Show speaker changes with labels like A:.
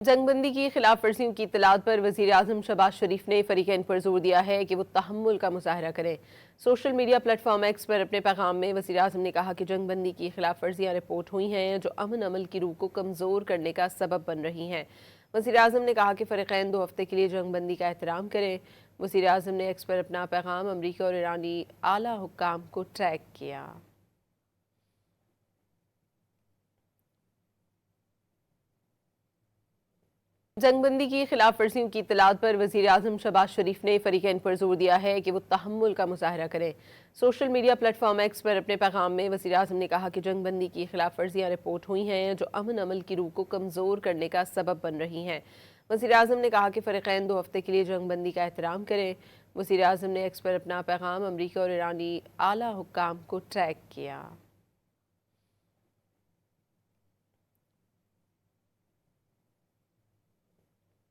A: जंग बंदी की खिलाफ वर्जियों की इत्तलात पर वज़ीर आज़म शहबाज शरीफ ने फरीकैन पर जोर दिया है कि वो तहम्मुल का मुजाहरा करें। सोशल मीडिया प्लेटफॉर्म एक्स पर अपने पैगाम में वज़ीर आज़म ने कहा कि जंग बंदी की खिलाफ वर्जियाँ रिपोर्ट हुई हैं जो अमन अमल की रूह को कमज़ोर करने का सबब बन रही हैं। वज़ीर आज़म ने कहा कि फरीकैन 2 हफ्ते के लिए जंग बंदी का एहतराम करें। वज़ीर आज़म ने एक्स पर अपना पैगाम अमरीका और ईरानी आला हुक्काम को टैग किया। जंग बंदी की खिलाफ वर्जियों की इत्तलात पर वज़ीर आज़म शहबाज शरीफ ने फरीकैन पर जोर दिया है कि वो तहम्मुल का मुजाहरा करें। सोशल मीडिया प्लेटफॉर्म एक्स पर अपने पैगाम में वज़ीर आज़म ने कहा कि जंग बंदी की खिलाफ वर्जियाँ रिपोर्ट हुई हैं जो अमन अमल की रूह को कमज़ोर करने का सबब बन रही हैं। वज़ीर आज़म ने कहा कि फरीकैन 2 हफ्ते के लिए जंग बंदी का एहतराम करें। वज़ीर आज़म ने एक्स पर अपना पैगाम अमरीका और ईरानी आला हुक्काम को टैग किया।